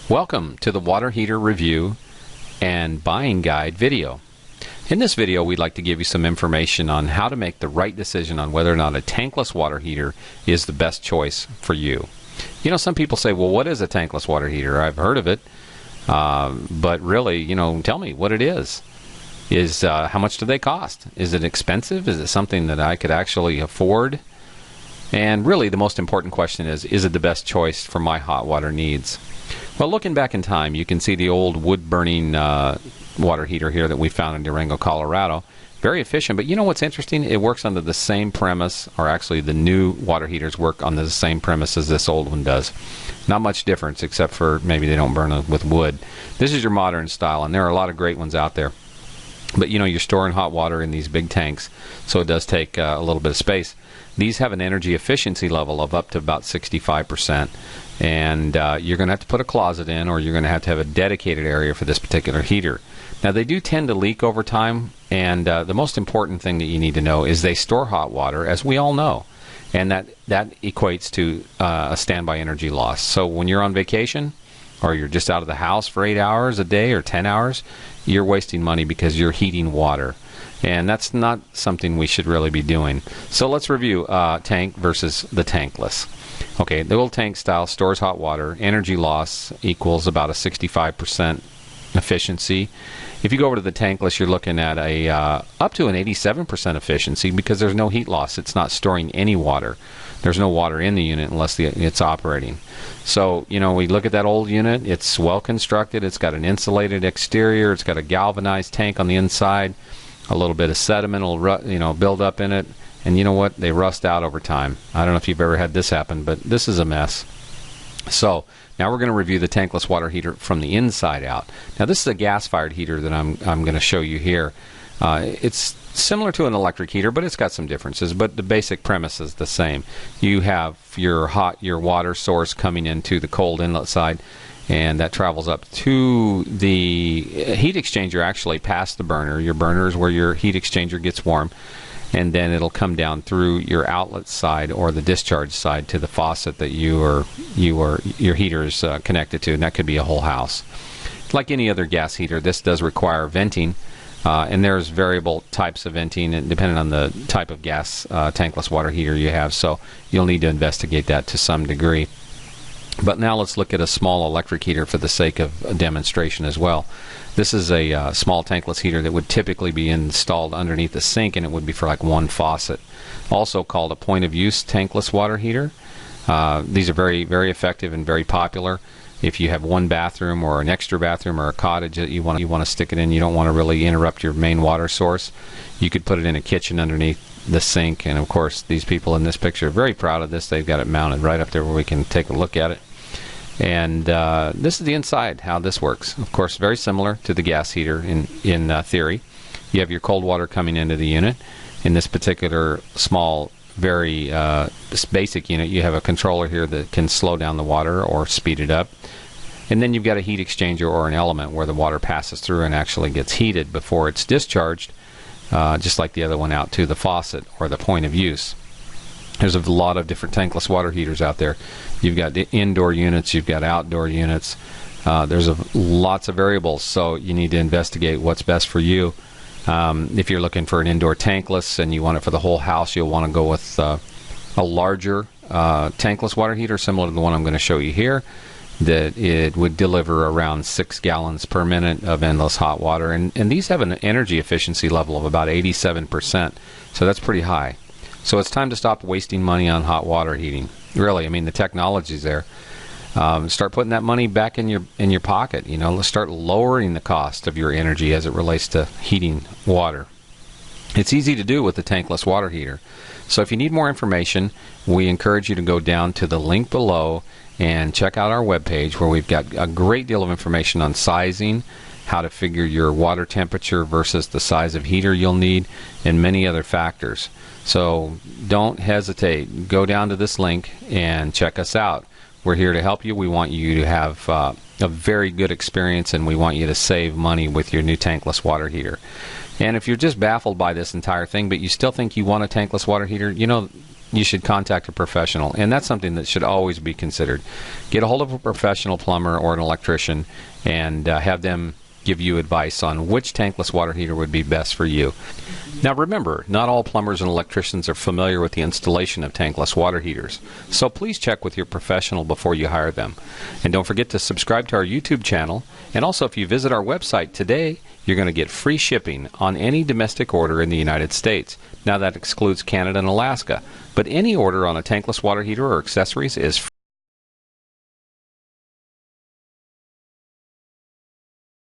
Welcome to the water heater review and buying guide video. In this video, we'd like to give you some information on how to make the right decision on whether or not a tankless water heater is the best choice for you. You know, some people say, well, what is a tankless water heater? I've heard of it, but really, tell me what it is. How much do they cost? Is it expensive? Is it something that I could actually afford? And really, the most important question is it the best choice for my hot water needs? Well, looking back in time, you can see the old wood-burning water heater here that we found in Durango, Colorado. Very efficient, but you know what's interesting? It works under the same premise, or actually the new water heaters work on the same premise as this old one does. Not much difference, except for maybe they don't burn with wood. This is your modern style, and there are a lot of great ones out there. But you're storing hot water in these big tanks, so it does take a little bit of space. These have an energy efficiency level of up to about 65%, and you're going to have to put a closet in, or you're going to have a dedicated area for this particular heater. Now, they do tend to leak over time, and the most important thing that you need to know is they store hot water, as we all know, and that equates to a standby energy loss. So when you're on vacation, or you're just out of the house for 8 hours a day or 10 hours, you're wasting money because you're heating water. And that's not something we should really be doing. So let's review tank versus the tankless. Okay, the old tank style stores hot water. Energy loss equals about a 65% efficiency. If you go over to the tankless, you're looking at up to an 87% efficiency because there's no heat loss. It's not storing any water. There's no water in the unit unless it's operating. So, we look at that old unit. It's well constructed. It's got an insulated exterior. It's got a galvanized tank on the inside. A little bit of sediment will build up in it. And you know what? They rust out over time. I don't know if you've ever had this happen, but this is a mess. So now we're going to review the tankless water heater from the inside out. Now, this is a gas-fired heater that I'm going to show you here. It's similar to an electric heater, but it's got some differences. But the basic premise is the same. You have your water source coming into the cold inlet side, and that travels up to the heat exchanger, actually past the burner. Your burner is where your heat exchanger gets warm, and then it'll come down through your outlet side or the discharge side to the faucet that your heater is connected to, and that could be a whole house. Like any other gas heater, this does require venting. And there's variable types of venting, and depending on the type of gas tankless water heater you have, so you'll need to investigate that to some degree. But now let's look at a small electric heater for the sake of a demonstration as well. This is a small tankless heater that would typically be installed underneath the sink, and it would be for like one faucet. Also called a point-of-use tankless water heater. These are very, very effective and very popular. If you have one bathroom or an extra bathroom or a cottage that you want to stick it in, you don't want to really interrupt your main water source, you could put it in a kitchen underneath the sink. And of course, these people in this picture are very proud of this. They've got it mounted right up there where we can take a look at it. And this is the inside, how this works. Of course, very similar to the gas heater in theory. You have your cold water coming into the unit. In this particular small, very basic unit, you have a controller here that can slow down the water or speed it up. And then you've got a heat exchanger or an element where the water passes through and actually gets heated before it's discharged, just like the other one, out to the faucet or the point of use. There's a lot of different tankless water heaters out there. You've got the indoor units, you've got outdoor units. There's lots of variables, so you need to investigate what's best for you. If you're looking for an indoor tankless and you want it for the whole house, you'll want to go with a larger tankless water heater, similar to the one I'm going to show you here, that it would deliver around 6 gallons per minute of endless hot water. And these have an energy efficiency level of about 87%, so that's pretty high. So it's time to stop wasting money on hot water heating. Really, the technology's there. Start putting that money back in your pocket. Let's start lowering the cost of your energy as it relates to heating water. It's easy to do with the tankless water heater. So if you need more information, we encourage you to go down to the link below and check out our webpage, where we've got a great deal of information on sizing, how to figure your water temperature versus the size of heater you'll need, and many other factors. So don't hesitate. Go down to this link and check us out. We're here to help you. We want you to have a very good experience, and we want you to save money with your new tankless water heater. And if you're just baffled by this entire thing, but you still think you want a tankless water heater, you should contact a professional, and that's something that should always be considered. Get a hold of a professional plumber or an electrician and have them give you advice on which tankless water heater would be best for you. Now remember, not all plumbers and electricians are familiar with the installation of tankless water heaters, so please check with your professional before you hire them. And don't forget to subscribe to our YouTube channel, and also if you visit our website today, you're going to get free shipping on any domestic order in the United States. Now that excludes Canada and Alaska, but any order on a tankless water heater or accessories is free.